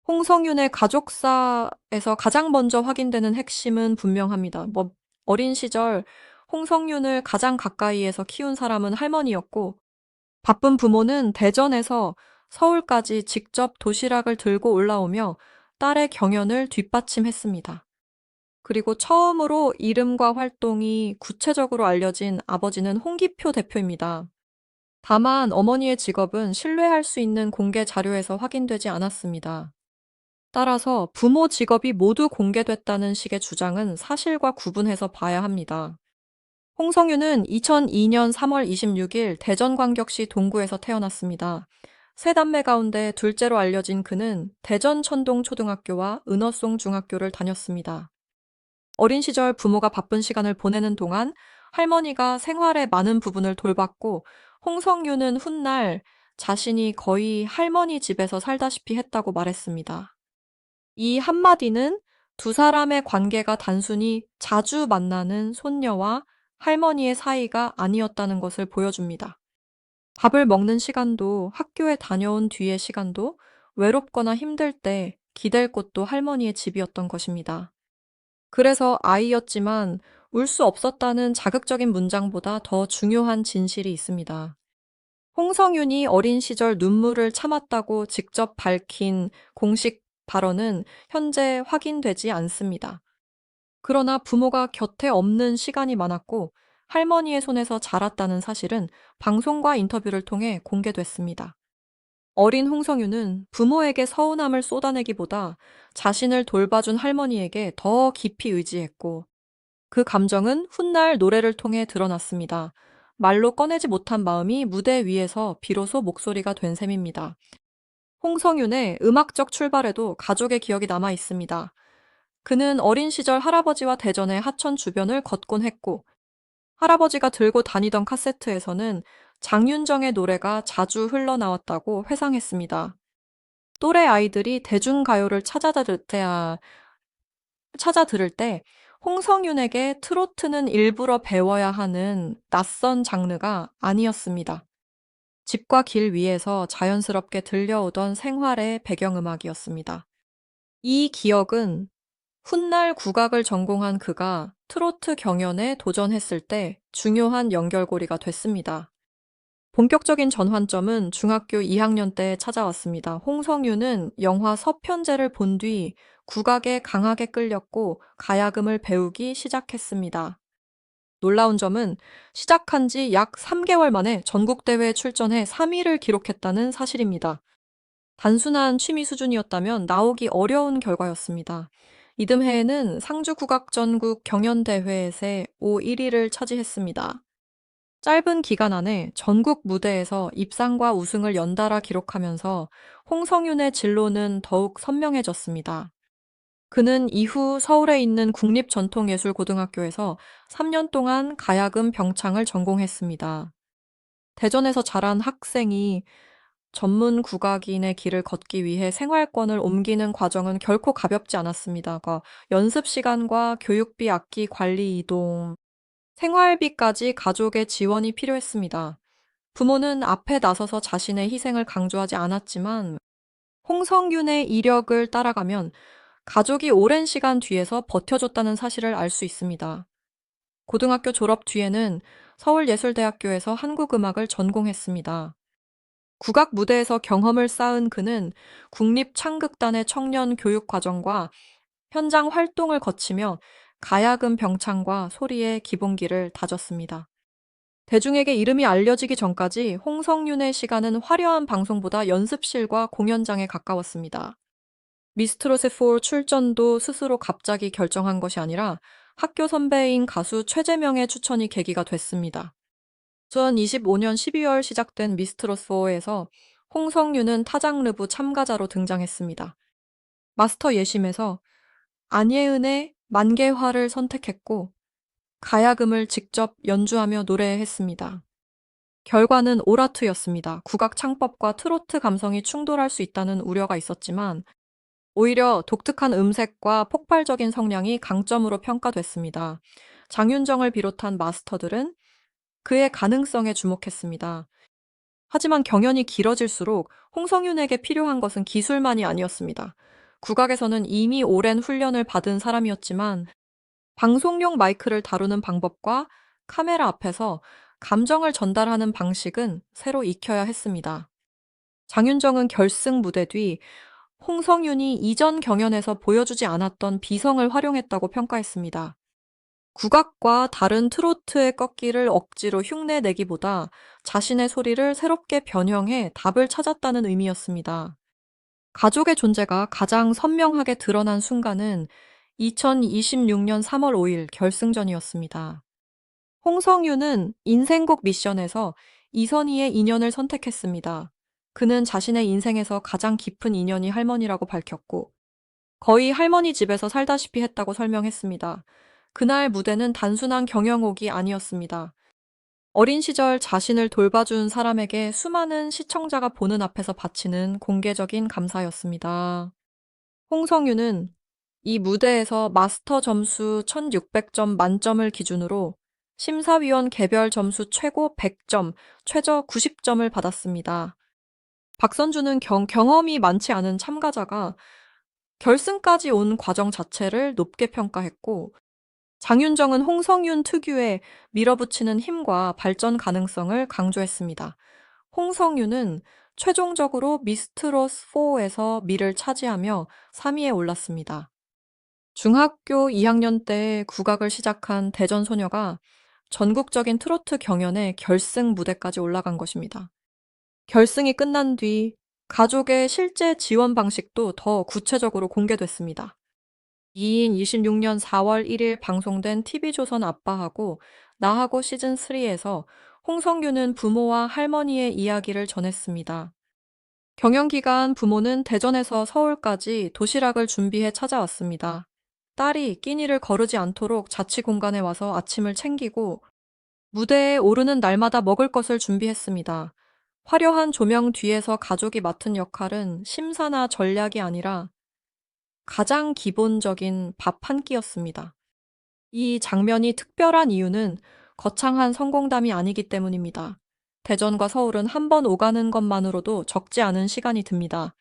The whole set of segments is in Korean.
홍성윤의 가족사에서 가장 먼저 확인되는 핵심은 분명합니다. 어린 시절 홍성윤을 가장 가까이에서 키운 사람은 할머니였고, 바쁜 부모는 대전에서 서울까지 직접 도시락을 들고 올라오며 딸의 경연을 뒷받침했습니다. 그리고 처음으로 이름과 활동이 구체적으로 알려진 아버지는 홍기표 대표입니다. 다만 어머니의 직업은 신뢰할 수 있는 공개 자료에서 확인되지 않았습니다. 따라서 부모 직업이 모두 공개됐다는 식의 주장은 사실과 구분해서 봐야 합니다. 홍성윤은 2002년 3월 26일 대전광역시 동구에서 태어났습니다. 세 남매 가운데 둘째로 알려진 그는 대전천동초등학교와 은어송 중학교를 다녔습니다. 어린 시절 부모가 바쁜 시간을 보내는 동안 할머니가 생활의 많은 부분을 돌봤고, 홍성윤은 훗날 자신이 거의 할머니 집에서 살다시피 했다고 말했습니다. 이 한마디는 두 사람의 관계가 단순히 자주 만나는 손녀와 할머니의 사이가 아니었다는 것을 보여줍니다. 밥을 먹는 시간도, 학교에 다녀온 뒤의 시간도, 외롭거나 힘들 때 기댈 곳도 할머니의 집이었던 것입니다. 그래서 아이였지만 울 수 없었다는 자극적인 문장보다 더 중요한 진실이 있습니다. 홍성윤이 어린 시절 눈물을 참았다고 직접 밝힌 공식 발언은 현재 확인되지 않습니다. 그러나 부모가 곁에 없는 시간이 많았고 할머니의 손에서 자랐다는 사실은 방송과 인터뷰를 통해 공개됐습니다. 어린 홍성윤은 부모에게 서운함을 쏟아내기보다 자신을 돌봐준 할머니에게 더 깊이 의지했고, 그 감정은 훗날 노래를 통해 드러났습니다. 말로 꺼내지 못한 마음이 무대 위에서 비로소 목소리가 된 셈입니다. 홍성윤의 음악적 출발에도 가족의 기억이 남아 있습니다. 그는 어린 시절 할아버지와 대전의 하천 주변을 걷곤 했고, 할아버지가 들고 다니던 카세트에서는 장윤정의 노래가 자주 흘러나왔다고 회상했습니다. 또래 아이들이 대중가요를 찾아 들을 때 홍성윤에게 트로트는 일부러 배워야 하는 낯선 장르가 아니었습니다. 집과 길 위에서 자연스럽게 들려오던 생활의 배경음악이었습니다. 이 기억은 훗날 국악을 전공한 그가 트로트 경연에 도전했을 때 중요한 연결고리가 됐습니다. 본격적인 전환점은 중학교 2학년 때 찾아왔습니다. 홍성윤은 영화 서편제를 본 뒤 국악에 강하게 끌렸고 가야금을 배우기 시작했습니다. 놀라운 점은 시작한 지 약 3개월 만에 전국대회에 출전해 3위를 기록했다는 사실입니다. 단순한 취미 수준이었다면 나오기 어려운 결과였습니다. 이듬해에는 상주국악전국 경연대회에서 1위를 차지했습니다. 짧은 기간 안에 전국 무대에서 입상과 우승을 연달아 기록하면서 홍성윤의 진로는 더욱 선명해졌습니다. 그는 이후 서울에 있는 국립전통예술고등학교에서 3년 동안 가야금 병창을 전공했습니다. 대전에서 자란 학생이 전문 국악인의 길을 걷기 위해 생활권을 옮기는 과정은 결코 가볍지 않았습니다. 연습 시간과 교육비, 악기 관리 이동, 생활비까지 가족의 지원이 필요했습니다. 부모는 앞에 나서서 자신의 희생을 강조하지 않았지만 홍성균의 이력을 따라가면 가족이 오랜 시간 뒤에서 버텨줬다는 사실을 알 수 있습니다. 고등학교 졸업 뒤에는 서울예술대학교에서 한국음악을 전공했습니다. 국악 무대에서 경험을 쌓은 그는 국립창극단의 청년 교육 과정과 현장 활동을 거치며 가야금 병창과 소리의 기본기를 다졌습니다. 대중에게 이름이 알려지기 전까지 홍성윤의 시간은 화려한 방송보다 연습실과 공연장에 가까웠습니다. 미스트롯의 4 출전도 스스로 갑자기 결정한 것이 아니라 학교 선배인 가수 최재명의 추천이 계기가 됐습니다. 2025년 12월 시작된 미스트롯4에서 홍성윤은 타장르부 참가자로 등장했습니다. 마스터 예심에서 안예은의 만개화를 선택했고 가야금을 직접 연주하며 노래했습니다. 결과는 오라트였습니다. 국악 창법과 트로트 감성이 충돌할 수 있다는 우려가 있었지만 오히려 독특한 음색과 폭발적인 성량이 강점으로 평가됐습니다. 장윤정을 비롯한 마스터들은 그의 가능성에 주목했습니다. 하지만 경연이 길어질수록 홍성윤에게 필요한 것은 기술만이 아니었습니다. 국악에서는 이미 오랜 훈련을 받은 사람이었지만 방송용 마이크를 다루는 방법과 카메라 앞에서 감정을 전달하는 방식은 새로 익혀야 했습니다. 장윤정은 결승 무대 뒤 홍성윤이 이전 경연에서 보여주지 않았던 비성을 활용했다고 평가했습니다. 국악과 다른 트로트의 꺾기를 억지로 흉내내기보다 자신의 소리를 새롭게 변형해 답을 찾았다는 의미였습니다. 가족의 존재가 가장 선명하게 드러난 순간은 2026년 3월 5일 결승전이었습니다. 홍성윤은 인생곡 미션에서 이선희의 인연을 선택했습니다. 그는 자신의 인생에서 가장 깊은 인연이 할머니라고 밝혔고, 거의 할머니 집에서 살다시피 했다고 설명했습니다. 그날 무대는 단순한 경영곡이 아니었습니다. 어린 시절 자신을 돌봐준 사람에게 수많은 시청자가 보는 앞에서 바치는 공개적인 감사였습니다. 홍성윤은 이 무대에서 마스터 점수 1600점 만점을 기준으로 심사위원 개별 점수 최고 100점, 최저 90점을 받았습니다. 박선주는 경험이 많지 않은 참가자가 결승까지 온 과정 자체를 높게 평가했고, 장윤정은 홍성윤 특유의 밀어붙이는 힘과 발전 가능성을 강조했습니다. 홍성윤은 최종적으로 미스트로스 4에서 미를 차지하며 3위에 올랐습니다. 중학교 2학년 때 국악을 시작한 대전소녀가 전국적인 트로트 경연의 결승 무대까지 올라간 것입니다. 결승이 끝난 뒤 가족의 실제 지원 방식도 더 구체적으로 공개됐습니다. 2026년 4월 1일 방송된 TV조선 아빠하고 나하고 시즌3에서 홍성규는 부모와 할머니의 이야기를 전했습니다. 경연 기간 부모는 대전에서 서울까지 도시락을 준비해 찾아왔습니다. 딸이 끼니를 거르지 않도록 자취 공간에 와서 아침을 챙기고 무대에 오르는 날마다 먹을 것을 준비했습니다. 화려한 조명 뒤에서 가족이 맡은 역할은 심사나 전략이 아니라 가장 기본적인 밥 한 끼였습니다. 이 장면이 특별한 이유는 거창한 성공담이 아니기 때문입니다. 대전과 서울은 한 번 오가는 것만으로도 적지 않은 시간이 듭니다.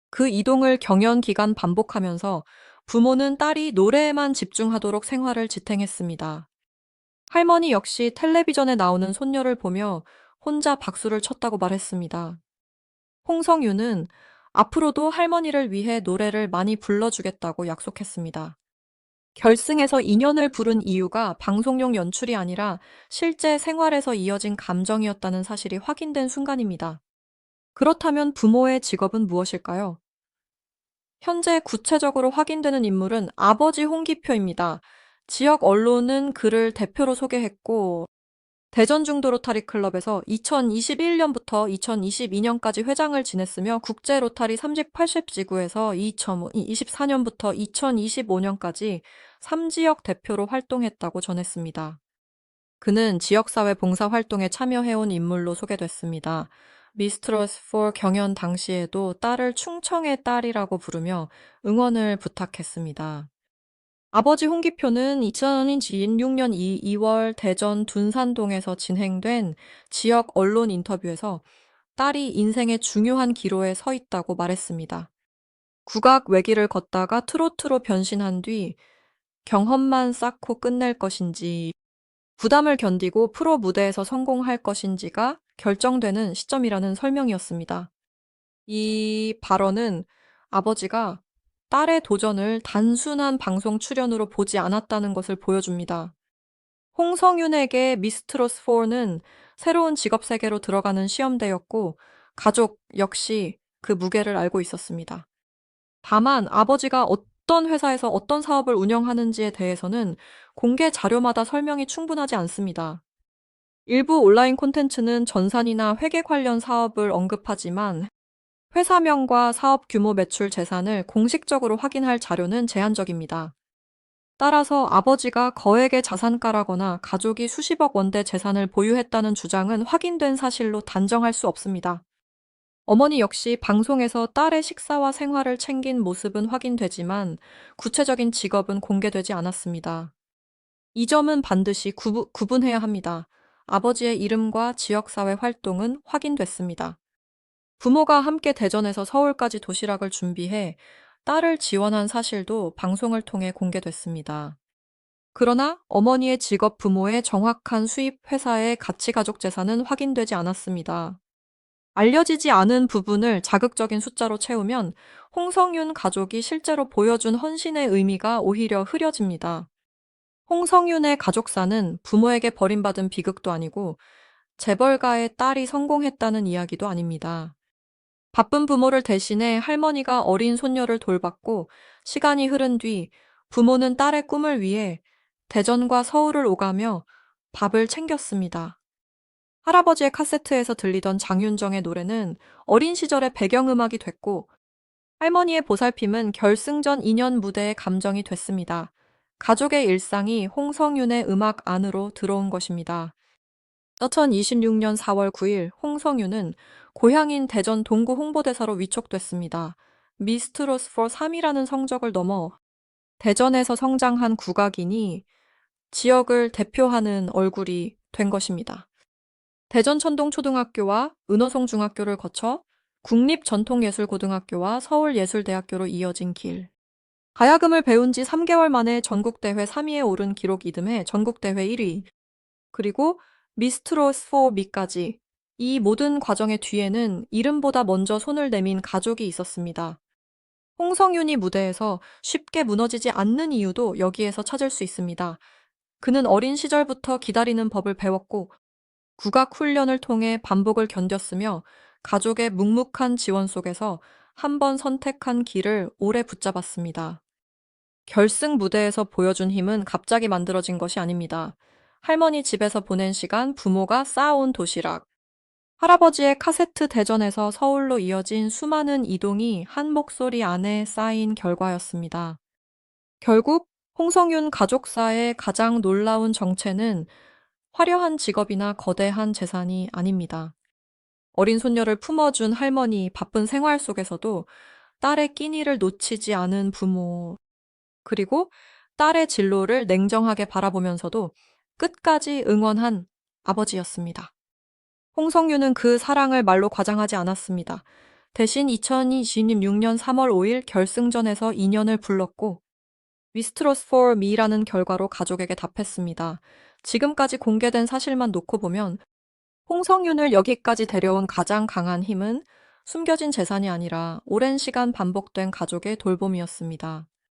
그 이동을 경연 기간 반복하면서 부모는 딸이 노래에만 집중하도록 생활을 지탱했습니다. 할머니 역시 텔레비전에 나오는 손녀를 보며 혼자 박수를 쳤다고 말했습니다. 홍성유는 앞으로도 할머니를 위해 노래를 많이 불러주겠다고 약속했습니다. 결승에서 인연을 부른 이유가 방송용 연출이 아니라 실제 생활에서 이어진 감정이었다는 사실이 확인된 순간입니다. 그렇다면 부모의 직업은 무엇일까요? 현재 구체적으로 확인되는 인물은 아버지 홍기표입니다. 지역 언론은 그를 대표로 소개했고, 대전중도 로타리 클럽에서 2021년부터 2022년까지 회장을 지냈으며 국제 로타리 30-80지구에서 2024년부터 2025년까지 3지역 대표로 활동했다고 전했습니다. 그는 지역사회 봉사활동에 참여해온 인물로 소개됐습니다. 미스트로스 4 경연 당시에도 딸을 충청의 딸이라고 부르며 응원을 부탁했습니다. 아버지 홍기표는 2026년 2월 대전 둔산동에서 진행된 지역 언론 인터뷰에서 딸이 인생의 중요한 기로에 서 있다고 말했습니다. 국악 외길을 걷다가 트로트로 변신한 뒤 경험만 쌓고 끝낼 것인지 부담을 견디고 프로 무대에서 성공할 것인지가 결정되는 시점이라는 설명이었습니다. 이 발언은 아버지가 딸의 도전을 단순한 방송 출연으로 보지 않았다는 것을 보여줍니다. 홍성윤에게 미스트로스 4는 새로운 직업 세계로 들어가는 시험대였고 가족 역시 그 무게를 알고 있었습니다. 다만 아버지가 어떤 회사에서 어떤 사업을 운영하는지에 대해서는 공개 자료마다 설명이 충분하지 않습니다. 일부 온라인 콘텐츠는 전산이나 회계 관련 사업을 언급하지만 회사명과 사업 규모 매출 재산을 공식적으로 확인할 자료는 제한적입니다. 따라서 아버지가 거액의 자산가라거나 가족이 수십억 원대 재산을 보유했다는 주장은 확인된 사실로 단정할 수 없습니다. 어머니 역시 방송에서 딸의 식사와 생활을 챙긴 모습은 확인되지만 구체적인 직업은 공개되지 않았습니다. 이 점은 반드시 구분해야 합니다. 아버지의 이름과 지역사회 활동은 확인됐습니다. 부모가 함께 대전에서 서울까지 도시락을 준비해 딸을 지원한 사실도 방송을 통해 공개됐습니다. 그러나 어머니의 직업, 부모의 정확한 수입, 회사의 가치, 가족 재산은 확인되지 않았습니다. 알려지지 않은 부분을 자극적인 숫자로 채우면 홍성윤 가족이 실제로 보여준 헌신의 의미가 오히려 흐려집니다. 홍성윤의 가족사는 부모에게 버림받은 비극도 아니고 재벌가의 딸이 성공했다는 이야기도 아닙니다. 바쁜 부모를 대신해 할머니가 어린 손녀를 돌봤고, 시간이 흐른 뒤 부모는 딸의 꿈을 위해 대전과 서울을 오가며 밥을 챙겼습니다. 할아버지의 카세트에서 들리던 장윤정의 노래는 어린 시절의 배경음악이 됐고, 할머니의 보살핌은 결승전 2년 무대의 감정이 됐습니다. 가족의 일상이 홍성윤의 음악 안으로 들어온 것입니다. 2026년 4월 9일 홍성윤은 고향인 대전 동구 홍보대사로 위촉됐습니다. 미스트로스 for 3이라는 성적을 넘어 대전에서 성장한 국악인이 지역을 대표하는 얼굴이 된 것입니다. 대전천동초등학교와 은어송중학교를 거쳐 국립전통예술고등학교와 서울예술대학교로 이어진 길. 가야금을 배운 지 3개월 만에 전국대회 3위에 오른 기록 이듬해 전국대회 1위, 그리고 미스트로스 4미까지. 이 모든 과정의 뒤에는 이름보다 먼저 손을 내민 가족이 있었습니다. 홍성윤이 무대에서 쉽게 무너지지 않는 이유도 여기에서 찾을 수 있습니다. 그는 어린 시절부터 기다리는 법을 배웠고 국악 훈련을 통해 반복을 견뎠으며 가족의 묵묵한 지원 속에서 한 번 선택한 길을 오래 붙잡았습니다. 결승 무대에서 보여준 힘은 갑자기 만들어진 것이 아닙니다. 할머니 집에서 보낸 시간, 부모가 쌓아온 도시락, 할아버지의 카세트 대전에서 서울로 이어진 수많은 이동이 한 목소리 안에 쌓인 결과였습니다. 결국 홍성윤 가족사의 가장 놀라운 정체는 화려한 직업이나 거대한 재산이 아닙니다. 어린 손녀를 품어준 할머니, 바쁜 생활 속에서도 딸의 끼니를 놓치지 않은 부모, 그리고 딸의 진로를 냉정하게 바라보면서도 끝까지 응원한 아버지였습니다. 홍성윤은 그 사랑을 말로 과장하지 않았습니다. 대신 2026년 3월 5일 결승전에서 인연을 불렀고 미스트로스 for me라는 결과로 가족에게 답했습니다. 지금까지 공개된 사실만 놓고 보면 홍성윤을 여기까지 데려온 가장 강한 힘은 숨겨진 재산이 아니라 오랜 시간 반복된 가족의 돌봄이었습니다.